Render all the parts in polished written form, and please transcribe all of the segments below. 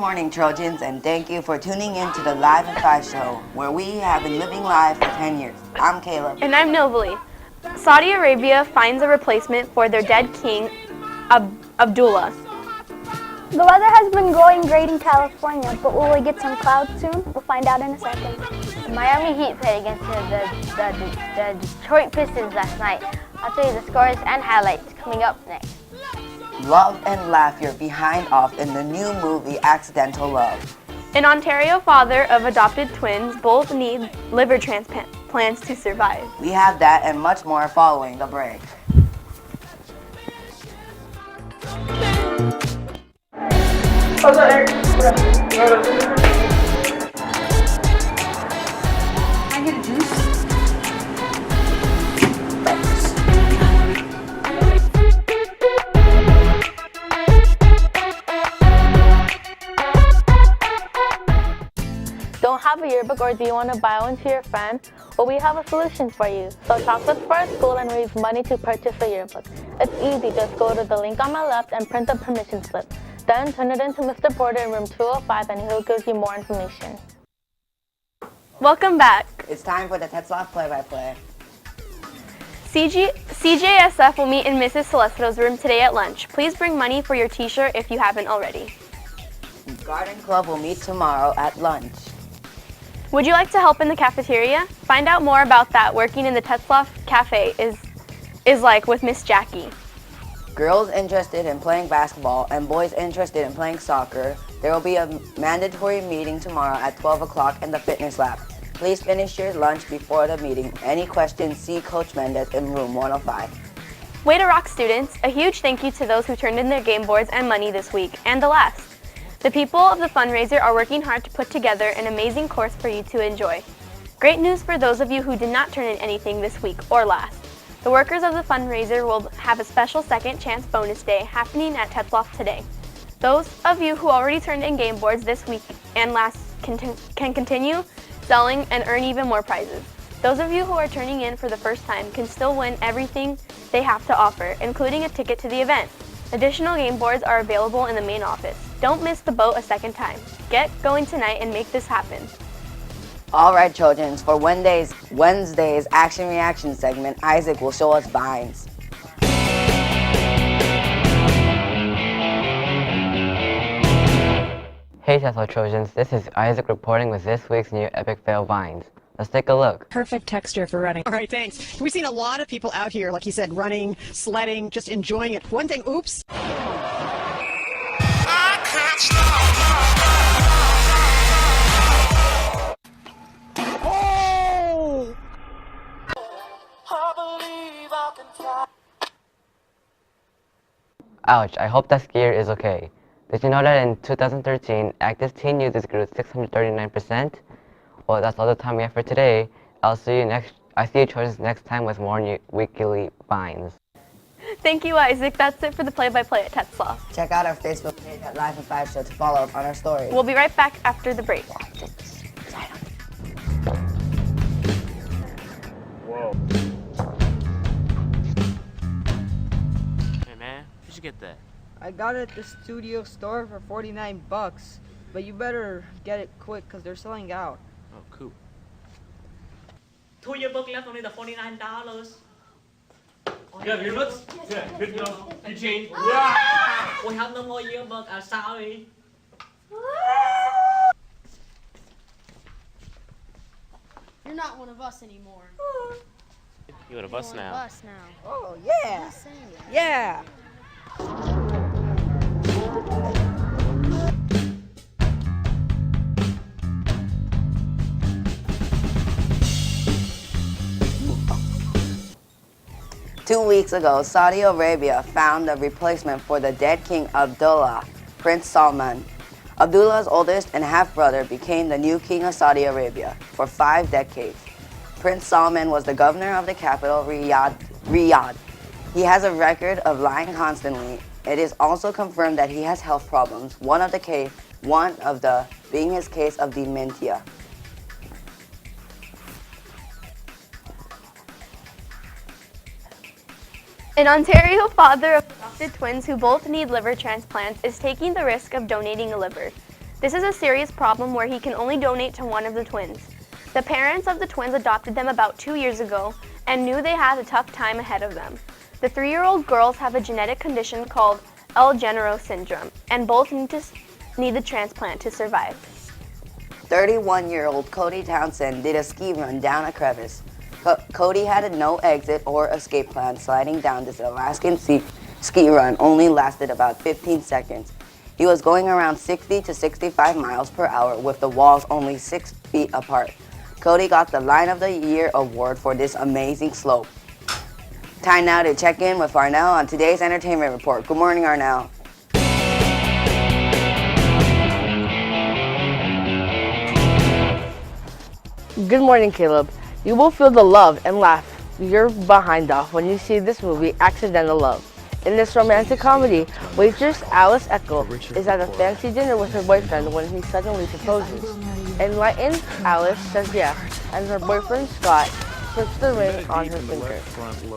morning, Trojans, and thank you for tuning in to the Live and Five show, where we have been living live for 10 years. I'm Caleb. And I'm Novali. Saudi Arabia finds a replacement for their dead king, Abdullah. The weather has been going great in California, but will we get some clouds soon? We'll find out in a second. The Miami Heat played against the Detroit Pistons last night. I'll tell you the scores and highlights coming up next. Love and laugh your behind off in the new movie Accidental Love. An Ontario father of adopted twins both need liver transplants to survive. We have that and much more following the break. I get a juice? Don't have a yearbook or do you want to buy one to your friend? Well, we have a solution for you. So chocolates for our school and raise money to purchase a yearbook. It's easy. Just go to the link on my left and print the permission slip. Then turn it into Mr. Porter in room 205 and he'll give you more information. Welcome back. It's time for the Tetzlaff play-by-play. CJSF will meet in Mrs. Celestino's room today at lunch. Please bring money for your t-shirt if you haven't already. Garden Club will meet tomorrow at lunch. Would you like to help in the cafeteria? Find out more about that working in the Tetzlaff Cafe is like with Miss Jackie. Girls interested in playing basketball and boys interested in playing soccer, there will be a mandatory meeting tomorrow at 12 o'clock in the fitness lab. Please finish your lunch before the meeting. Any questions, see Coach Mendez in room 105. Way to rock, students. A huge thank you to those who turned in their game boards and money this week, and the last. The people of the fundraiser are working hard to put together an amazing course for you to enjoy. Great news for those of you who did not turn in anything this week or last. The workers of the fundraiser will have a special second chance bonus day happening at Tetzlaff today. Those of you who already turned in game boards this week and last can continue selling and earn even more prizes. Those of you who are turning in for the first time can still win everything they have to offer, including a ticket to the event. Additional game boards are available in the main office. Don't miss the boat a second time. Get going tonight and make this happen. All right, children, for Wednesday's Action Reaction segment, Isaac will show us vines. Hey Tetzlaff Trojans, this is Isaac reporting with this week's new Epic Fail Vines. Let's take a look. Perfect texture for running. All right, thanks. We've seen a lot of people out here, like you said, running, sledding, just enjoying it. One thing, oops. Oh! Ouch, I hope that skier is okay. Did you know that in 2013, active teen users grew 639%? Well, that's all the time we have for today. I see you Trojans next time with more new weekly vines. Thank you, Isaac. That's it for the play-by-play at Tetzlaff. Check out our Facebook page at Live and Five Show to follow up on our stories. We'll be right back after the break. Whoa. Hey man, where'd you get that? I got it at the studio store for 49 bucks, but you better get it quick because they're selling out. Oh, cool. Two yearbook left, only the $49. You have yearbooks? Yeah, good to know. Eugene. We have no more yearbook, sorry. You're not one of us anymore. You want a bus now? Us now. Oh, yeah. Yeah. 2 weeks ago, Saudi Arabia found a replacement for the dead King Abdullah, Prince Salman. Abdullah's oldest and half-brother became the new King of Saudi Arabia for 5 decades. Prince Salman was the governor of the capital, Riyadh. He has a record of lying constantly. It is also confirmed that he has health problems, one of the being his case of dementia. An Ontario father of adopted twins who both need liver transplants is taking the risk of donating a liver. This is a serious problem where he can only donate to one of the twins. The parents of the twins adopted them about 2 years ago and knew they had a tough time ahead of them. The 3-year-old girls have a genetic condition called El Genero syndrome, and both need the transplant to survive. 31-year-old Cody Townsend did a ski run down a crevice. Cody had a no exit or escape plan. Sliding down this Alaskan ski run only lasted about 15 seconds. He was going around 60 to 65 miles per hour with the walls only 6 feet apart. Cody got the Line of the Year award for this amazing slope. Time now to check in with Arnell on today's entertainment report. Good morning, Arnell. Good morning, Caleb. You will feel the love and laugh your behind off when you see this movie, Accidental Love. In this romantic comedy, waitress Alice Eckel is at a fancy dinner with her boyfriend when he suddenly proposes. Enlightened, Alice says yes, and her boyfriend Scott puts the ring on her finger.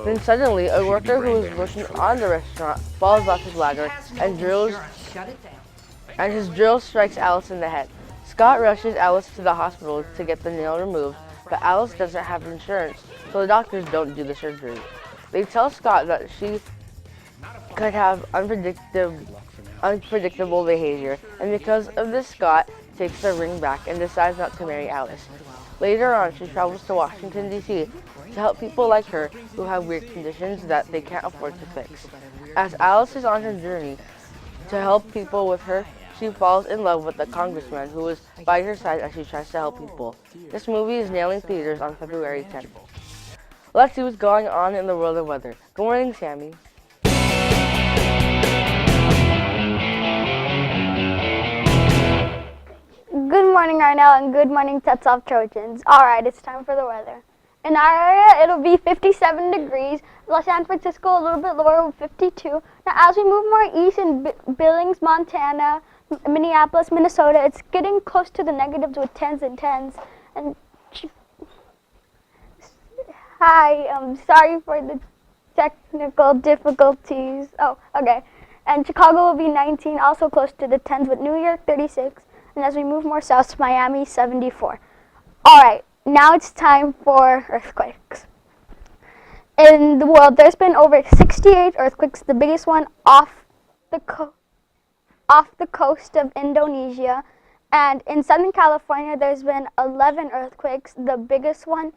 Then suddenly, a worker who is working on the restaurant falls off his ladder and his drill strikes Alice in the head. Scott rushes Alice to the hospital to get the nail removed, but Alice doesn't have insurance, so the doctors don't do the surgery. They tell Scott that she could have unpredictable behavior, and because of this, Scott takes the ring back and decides not to marry Alice. Later on, she travels to Washington, D.C. to help people like her who have weird conditions that they can't afford to fix. As Alice is on her journey to help people with her, she falls in love with the congressman who is by her side as she tries to help people. This movie is nailing theaters on February 10th. Let's see what's going on in the world of weather. Good morning, Sammy. Good morning, Arnell, and good morning, Tetzlaff Trojans. Alright, it's time for the weather. In our area, it'll be 57 degrees. San Francisco, a little bit lower with 52. Now, as we move more east in Billings, Montana, Minneapolis, Minnesota, it's getting close to the negatives with 10s and 10s. And hi, sorry for the technical difficulties. Oh, okay. And Chicago will be 19, also close to the 10s, with New York 36. And as we move more south to Miami, 74. All right, now it's time for earthquakes. In the world, there's been over 68 earthquakes, the biggest one off the coast of Indonesia. And in Southern California, there's been 11 earthquakes, the biggest one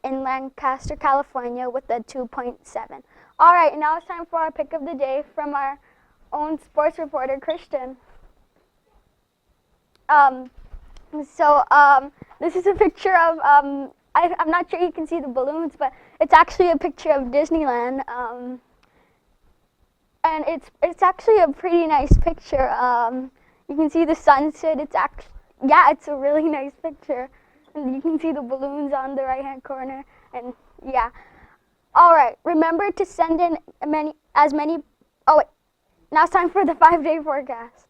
in Lancaster, California, with a 2.7. All right, now it's time for our pick of the day from our own sports reporter, Christian. This is a picture of, I'm not sure you can see the balloons, but it's actually a picture of Disneyland. And it's actually a pretty nice picture. You can see the sunset. It's a really nice picture. And you can see the balloons on the right-hand corner. And yeah. All right, remember to send in now it's time for the 5-day forecast.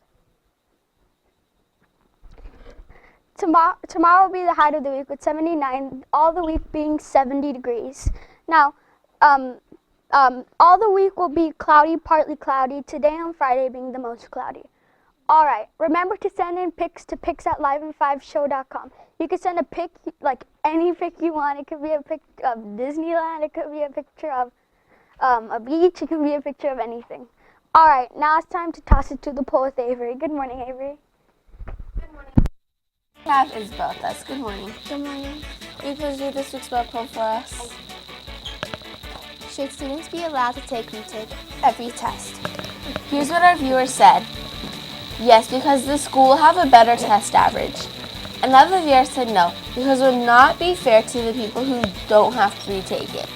Tomorrow will be the height of the week with 79, all the week being 70 degrees. Now, all the week will be cloudy, partly cloudy, today on Friday being the most cloudy. All right, remember to send in pics to pics@livein5show.com. You can send a pic, like any pic you want. It could be a pic of Disneyland, it could be a picture of a beach, it could be a picture of anything. All right, now it's time to toss it to the poll with Avery. Good morning, Avery. Good morning. We have Isabel with us. Good morning. Good morning. Will you please read this week's web poll for us? Should students be allowed to take retake every test? Here's what our viewers said. Yes, because the school will have a better test average. Another viewer said no, because it would not be fair to the people who don't have to retake it.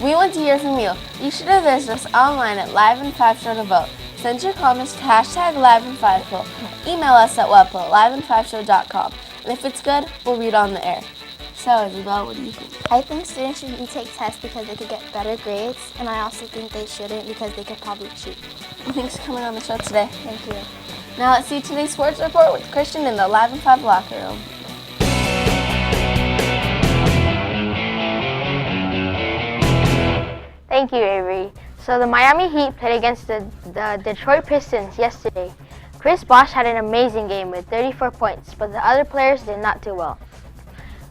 We want to hear from you. You should have visited us online at livein5show to vote. Send your comments to #livein5poll. Email us at webpoll@livein5show.com. And if it's good, we'll read it on the air. So, Isabel, what do you think? I think students should retake tests because they could get better grades, and I also think they shouldn't because they could probably cheat. Thanks for coming on the show today. Thank you. Now let's see today's sports report with Christian in the Live in 5 locker room. Thank you, Avery. So the Miami Heat played against the Detroit Pistons yesterday. Chris Bosch had an amazing game with 34 points, but the other players did not do well.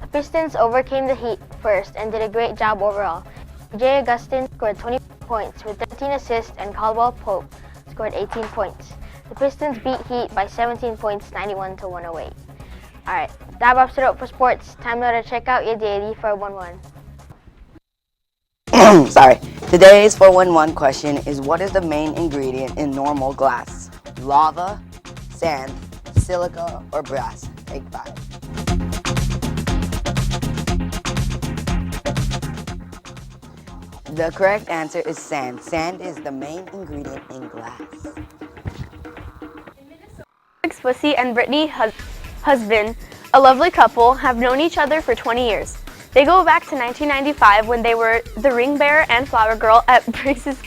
The Pistons overcame the Heat first and did a great job overall. Jay Augustin scored 20 points with 13 assists and Caldwell Pope scored 18 points. The Pistons beat Heat by 17 points, 91-108. Alright, that wraps it up for sports. Time now to check out your daily 411. Sorry. Today's 411 question is, what is the main ingredient in normal glass? Lava, sand, silica, or brass? Take 5. The correct answer is sand. Sand is the main ingredient in glass. Pussy and Brittany husband, a lovely couple, have known each other for 20 years. They go back to 1995 when they were the ring bearer and flower girl at Briggs's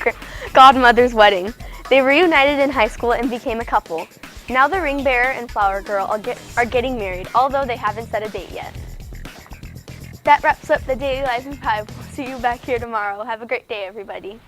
godmother's wedding. They reunited in high school and became a couple. Now the ring bearer and flower girl are getting married, although they haven't set a date yet. That wraps up the Daily Life in 5. We'll see you back here tomorrow. Have a great day, everybody.